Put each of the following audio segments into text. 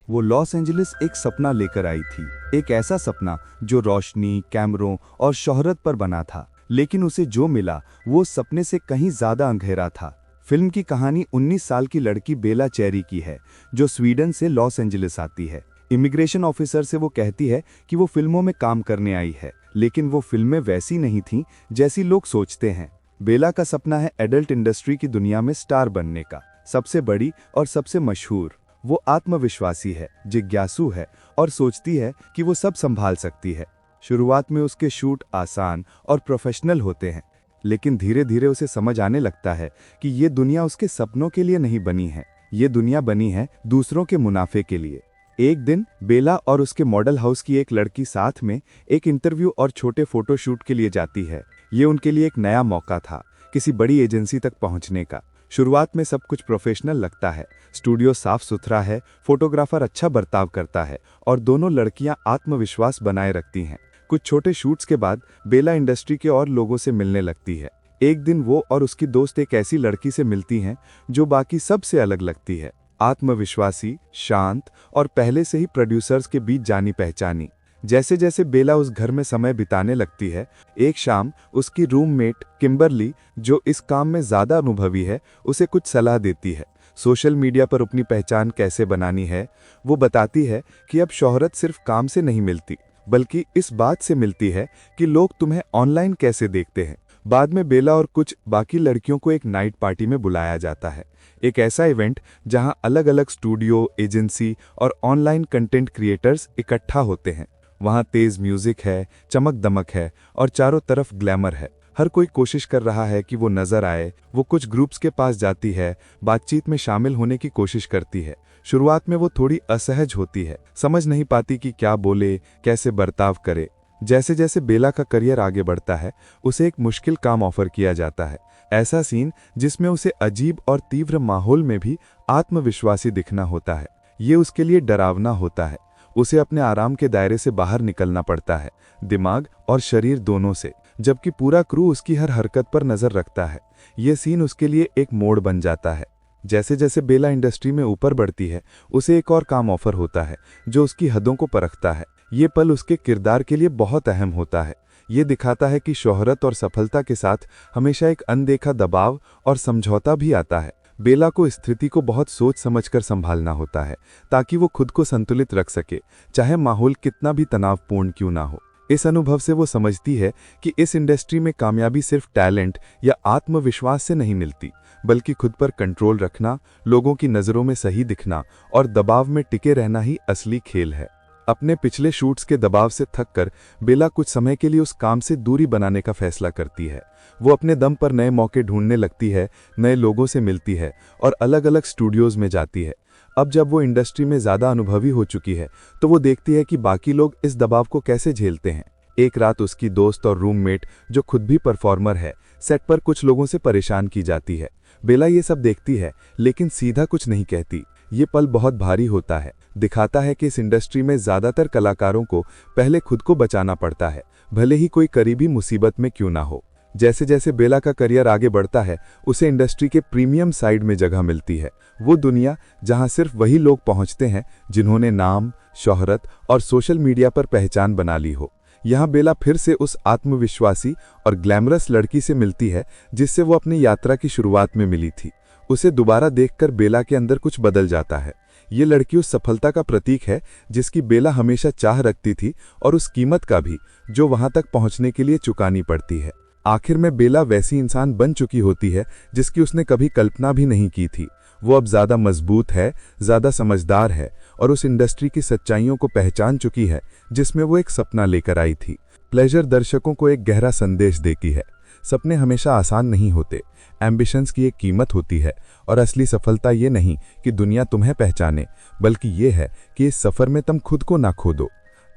वो Los Angeles एक सपना लेकर आई थी, एक ऐसा सपना जो रोशनी, कैमरों और शोहरत पर बना था। लेकिन उसे जो मिला वो सपने से कहीं ज्यादा अंधेरा था। फिल्म की कहानी 19 साल की लड़की बेला चेरी की है, जो स्वीडन से लॉस एंजलिस आती है। इमिग्रेशन ऑफिसर से वो कहती है कि वो फिल्मों में काम करने आई है, लेकिन वो फिल्में वैसी नहीं थीं जैसी लोग सोचते हैं। बेला का सपना है एडल्ट इंडस्ट्री की दुनिया में स्टार बनने का, सबसे बड़ी और सबसे मशहूर। वो आत्मविश्वासी है, जिज्ञासु है और सोचती है कि वो सब संभाल सकती है। शुरुआत में उसके शूट आसान और प्रोफेशनल होते हैं, लेकिन धीरे धीरे उसे समझ आने लगता है कि ये दुनिया उसके सपनों के लिए नहीं बनी है, ये दुनिया बनी है दूसरों के मुनाफे के लिए। एक दिन बेला और उसके मॉडल हाउस की एक लड़की साथ में एक इंटरव्यू और छोटे फोटोशूट के लिए जाती है। ये उनके लिए एक नया मौका था, किसी बड़ी एजेंसी तक पहुंचने का। शुरुआत में सब कुछ प्रोफेशनल लगता है, स्टूडियो साफ सुथरा है, फोटोग्राफर अच्छा बर्ताव करता है और दोनों लड़कियां आत्मविश्वास बनाए रखती हैं। कुछ छोटे शूट्स के बाद बेला इंडस्ट्री के और लोगों से मिलने लगती है। एक दिन वो और उसकी दोस्त एक ऐसी लड़की से मिलती हैं जो बाकी सबसे अलग लगती है, आत्मविश्वासी, शांत और पहले से ही प्रोड्यूसर्स के बीच जानी पहचानी। जैसे जैसे बेला उस घर में समय बिताने लगती है, एक शाम उसकी रूममेट किम्बरली, जो इस काम में ज्यादा अनुभवी है, उसे कुछ सलाह देती है। सोशल मीडिया पर अपनी पहचान कैसे बनानी है। वो बताती है कि अब शोहरत सिर्फ काम से नहीं मिलती, बल्कि इस बात से मिलती है कि लोग तुम्हें ऑनलाइन कैसे देखते हैं। बाद में बेला और कुछ बाकी लड़कियों को एक नाइट पार्टी में बुलाया जाता है, एक ऐसा इवेंट जहां अलग अलग स्टूडियो, एजेंसी और ऑनलाइन कंटेंट क्रिएटर्स इकट्ठा होते हैं। वहां तेज म्यूजिक है, चमक दमक है और चारों तरफ ग्लैमर है। हर कोई कोशिश कर रहा है कि वो नजर आए। वो कुछ ग्रुप्स के पास जाती है, बातचीत में शामिल होने की कोशिश करती है। शुरुआत में वो थोड़ी असहज होती है, समझ नहीं पाती कि क्या बोले, कैसे बर्ताव करे। जैसे जैसे बेला का करियर आगे बढ़ता है, उसे एक मुश्किल काम ऑफर किया जाता है, ऐसा सीन जिसमें उसे अजीब और तीव्र माहौल में भी आत्मविश्वासी दिखना होता है। ये उसके लिए डरावना होता है। उसे अपने आराम के दायरे से बाहर निकलना पड़ता है, दिमाग और शरीर दोनों से, जबकि पूरा क्रू उसकी हर हरकत पर नजर रखता है। ये सीन उसके लिए एक मोड़ बन जाता है। जैसे जैसे बेला इंडस्ट्री में ऊपर बढ़ती है, उसे एक और काम ऑफर होता है जो उसकी हदों को परखता है। ये पल उसके किरदार के लिए बहुत अहम होता है। ये दिखाता है कि शोहरत और सफलता के साथ हमेशा एक अनदेखा दबाव और समझौता भी आता है। बेला को स्थिति को बहुत सोच समझकर संभालना होता है, ताकि वो खुद को संतुलित रख सके, चाहे माहौल कितना भी तनावपूर्ण क्यों ना हो। इस अनुभव से वो समझती है कि इस इंडस्ट्री में कामयाबी सिर्फ टैलेंट या आत्मविश्वास से नहीं मिलती, बल्कि खुद पर कंट्रोल रखना, लोगों की नज़रों में सही दिखना और दबाव में टिके रहना ही असली खेल है। अपने पिछले शूट्स के दबाव से थककर बेला कुछ समय के लिए उस काम से दूरी बनाने का फैसला करती है। वो अपने दम पर नए मौके ढूंढने लगती है, नए लोगों से मिलती है और अलग अलग स्टूडियोज में जाती है। अब जब वो इंडस्ट्री में ज़्यादा अनुभवी हो चुकी है, तो वो देखती है कि बाकी लोग इस दबाव को कैसे झेलते हैं। एक रात उसकी दोस्त और रूममेट, जो खुद भी परफॉर्मर है, सेट पर कुछ लोगों से परेशान की जाती है। बेला ये सब देखती है, लेकिन सीधा कुछ नहीं कहती। ये पल बहुत भारी होता है, दिखाता है कि इस इंडस्ट्री में ज्यादातर कलाकारों को पहले खुद को बचाना पड़ता है, भले ही कोई करीबी मुसीबत में क्यों ना हो। जैसे जैसे बेला का करियर आगे बढ़ता है, उसे इंडस्ट्री के प्रीमियम साइड में जगह मिलती है, वो दुनिया जहां सिर्फ वही लोग पहुंचते हैं जिन्होंने नाम, शोहरत और सोशल मीडिया पर पहचान बना ली हो। यहाँ बेला फिर से उस आत्मविश्वासी और ग्लैमरस लड़की से मिलती है जिससे वो अपनी यात्रा की शुरुआत में मिली थी। उसे दोबारा देखकर बेला के अंदर कुछ बदल जाता है। ये लड़की उस सफलता का प्रतीक है जिसकी बेला हमेशा चाह रखती थी, और उस कीमत का भी जो वहां तक पहुंचने के लिए चुकानी पड़ती है। आखिर में बेला वैसी इंसान बन चुकी होती है जिसकी उसने कभी कल्पना भी नहीं की थी। वो अब ज्यादा मजबूत है, ज्यादा समझदार है और उस इंडस्ट्री की सच्चाइयों को पहचान चुकी है जिसमें वो एक सपना लेकर आई थी। प्लेजर दर्शकों को एक गहरा संदेश देती है, सपने हमेशा आसान नहीं होते, एम्बिशंस की एक कीमत होती है, और असली सफलता ये नहीं कि दुनिया तुम्हें पहचाने, बल्कि ये है कि इस सफर में तुम खुद को ना खो दो।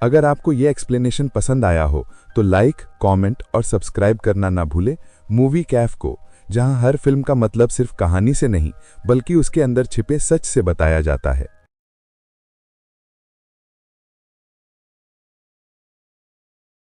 अगर आपको ये एक्सप्लेनेशन पसंद आया हो तो लाइक, कमेंट और सब्सक्राइब करना ना भूले मूवी कैफ को, जहां हर फिल्म का मतलब सिर्फ कहानी से नहीं, बल्कि उसके अंदर छिपे सच से बताया जाता है।